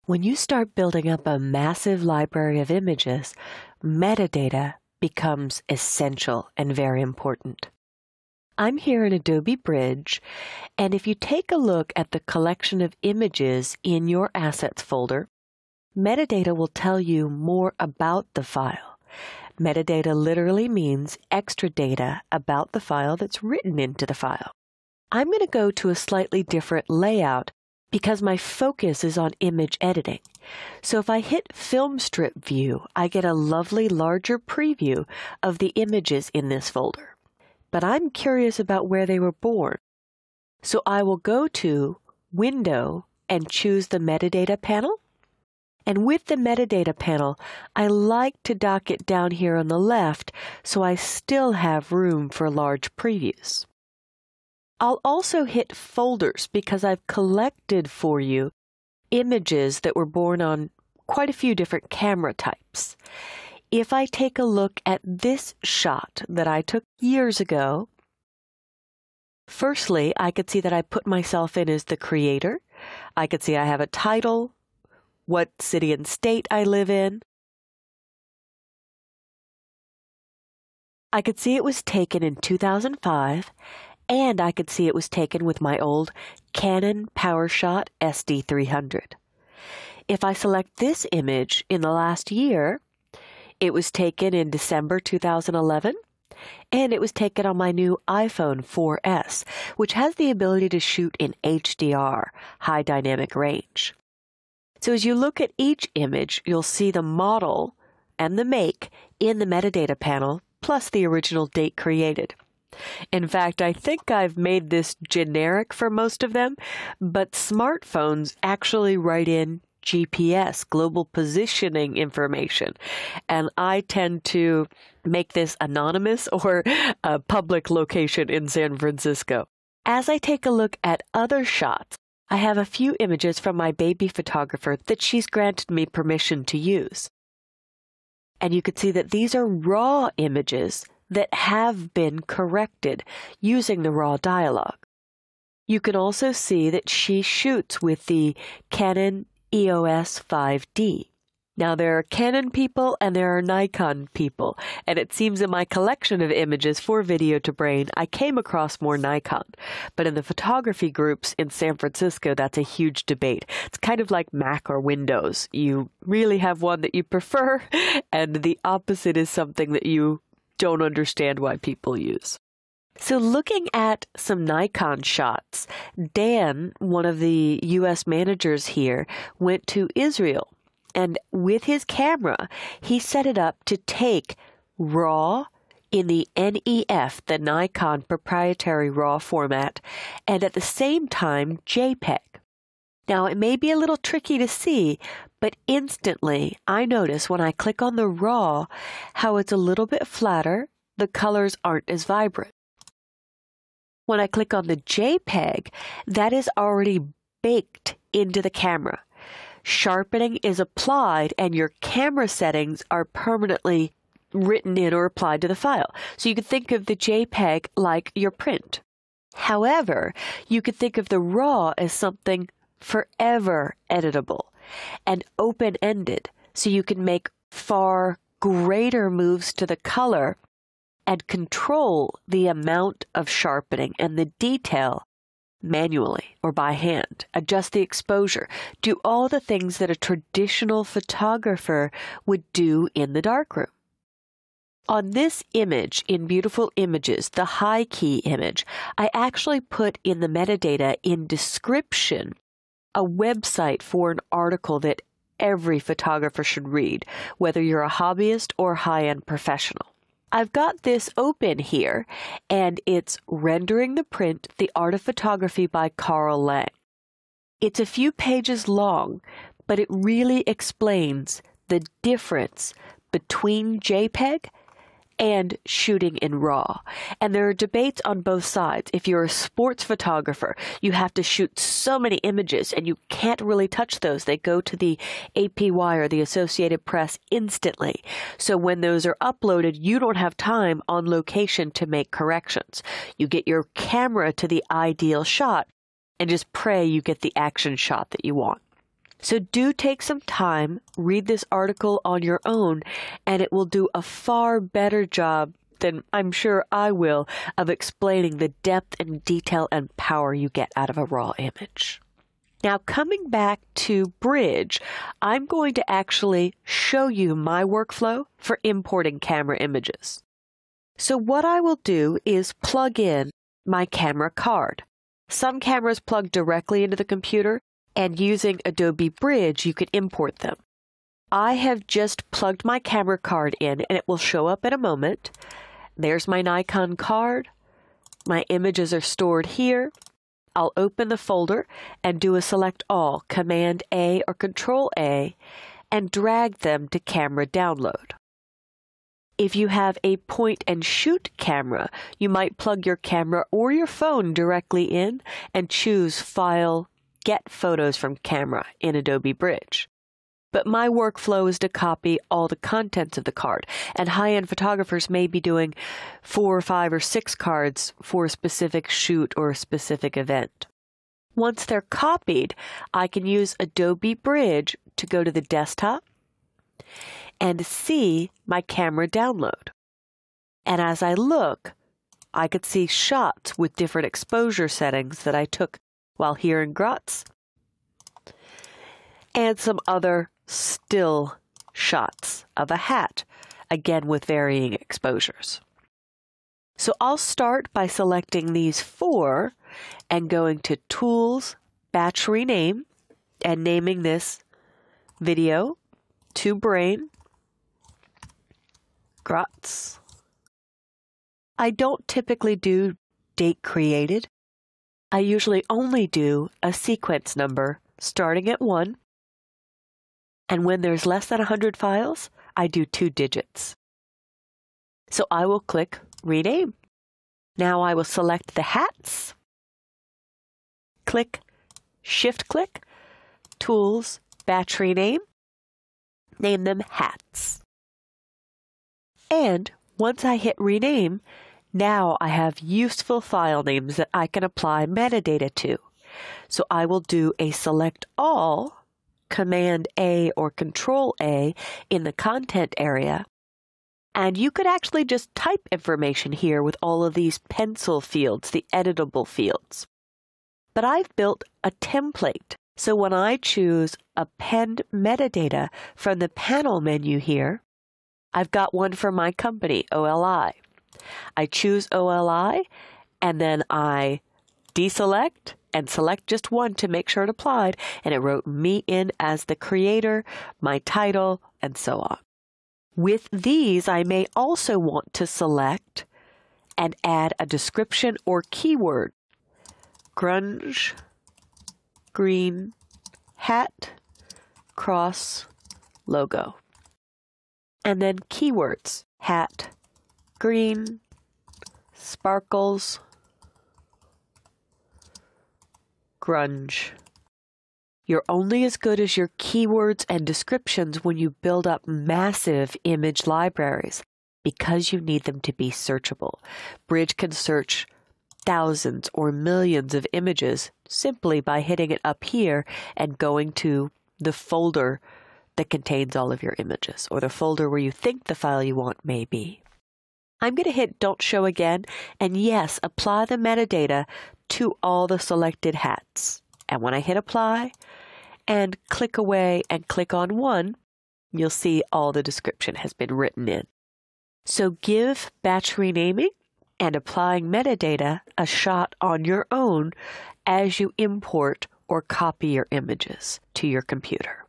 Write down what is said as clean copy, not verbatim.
When you start building up a massive library of images, metadata becomes essential and very important. I'm here in Adobe Bridge, and if you take a look at the collection of images in your Assets folder, metadata will tell you more about the file. Metadata literally means extra data about the file that's written into the file. I'm going to go to a slightly different layout because my focus is on image editing. So if I hit Film Strip View, I get a lovely larger preview of the images in this folder. But I'm curious about where they were born. So I will go to Window and choose the Metadata panel. And with the Metadata panel, I like to dock it down here on the left so I still have room for large previews. I'll also hit Folders because I've collected for you images that were born on quite a few different camera types. If I take a look at this shot that I took years ago, firstly, I could see that I put myself in as the creator. I could see I have a title, what city and state I live in. I could see it was taken in 2005, and I could see it was taken with my old Canon PowerShot SD300. If I select this image in the last year, it was taken in December 2011, and it was taken on my new iPhone 4S, which has the ability to shoot in HDR, high dynamic range. So as you look at each image, you'll see the model and the make in the metadata panel, plus the original date created. In fact, I think I've made this generic for most of them, but smartphones actually write in GPS, global positioning information, and I tend to make this anonymous or a public location in San Francisco. As I take a look at other shots, I have a few images from my baby photographer that she's granted me permission to use. And you can see that these are raw images that have been corrected using the raw dialog. You can also see that she shoots with the Canon EOS 5D. Now there are Canon people and there are Nikon people, and it seems in my collection of images for Video to Brain, I came across more Nikon. But in the photography groups in San Francisco, that's a huge debate. It's kind of like Mac or Windows. You really have one that you prefer, and the opposite is something that you don't understand why people use. So looking at some Nikon shots, Dan, one of the U.S. managers here, went to Israel. And with his camera, he set it up to take RAW in the NEF, the Nikon proprietary RAW format, and at the same time JPEG. Now, it may be a little tricky to see, but instantly I notice when I click on the RAW how it's a little bit flatter, the colors aren't as vibrant. When I click on the JPEG, that is already baked into the camera. Sharpening is applied and your camera settings are permanently written in or applied to the file. So you could think of the JPEG like your print. However, you could think of the RAW as something forever editable and open-ended, so you can make far greater moves to the color and control the amount of sharpening and the detail manually or by hand, adjust the exposure, do all the things that a traditional photographer would do in the darkroom. On this image, in Beautiful Images, the high key image, I actually put in the metadata in description a website for an article that every photographer should read, whether you're a hobbyist or high-end professional. I've got this open here, and it's Rendering the Print, The Art of Photography by Carl Lang. It's a few pages long, but it really explains the difference between JPEG and shooting in RAW. And there are debates on both sides. If you're a sports photographer, you have to shoot so many images and you can't really touch those. They go to the APY or the Associated Press instantly. So when those are uploaded, you don't have time on location to make corrections. You get your camera to the ideal shot and just pray you get the action shot that you want. So do take some time, read this article on your own, and it will do a far better job than I'm sure I will of explaining the depth and detail and power you get out of a raw image. Now, coming back to Bridge, I'm going to actually show you my workflow for importing camera images. So what I will do is plug in my camera card. Some cameras plug directly into the computer, and using Adobe Bridge, you can import them. I have just plugged my camera card in, and it will show up in a moment. There's my Nikon card. My images are stored here. I'll open the folder and do a Select All, Command A or Control A, and drag them to Camera Download. If you have a point-and-shoot camera, you might plug your camera or your phone directly in and choose File, Get Photos from Camera in Adobe Bridge. But my workflow is to copy all the contents of the card, and high-end photographers may be doing 4 or 5 or 6 cards for a specific shoot or a specific event. Once they're copied, I can use Adobe Bridge to go to the desktop and see my camera download. And as I look, I could see shots with different exposure settings that I took while here in Graz, and some other still shots of a hat, again with varying exposures. So I'll start by selecting these 4 and going to Tools, Batch Rename, and naming this Video to Brain, Graz. I don't typically do date created. I usually only do a sequence number starting at 1, and when there's less than 100 files, I do 2 digits. So I will click Rename. Now I will select the hats, Shift-click, Tools, Batch Rename, name them hats. And once I hit Rename, now I have useful file names that I can apply metadata to. So I will do a Select All, Command A or Control A in the content area. And you could actually just type information here with all of these pencil fields, the editable fields. But I've built a template. So when I choose Append Metadata from the panel menu here, I've got one for my company, OLI. I choose OLI, and then I deselect and select just one to make sure it applied, and it wrote me in as the creator, my title, and so on. With these, I may also want to select and add a description or keyword. Grunge, green, hat, cross, logo. And then keywords, hat, green, sparkles, grunge. You're only as good as your keywords and descriptions when you build up massive image libraries because you need them to be searchable. Bridge can search thousands or millions of images simply by hitting it up here and going to the folder that contains all of your images, or the folder where you think the file you want may be. I'm going to hit Don't Show Again, and yes, apply the metadata to all the selected hats. And when I hit Apply and click away and click on one, you'll see all the description has been written in. So give batch renaming and applying metadata a shot on your own as you import or copy your images to your computer.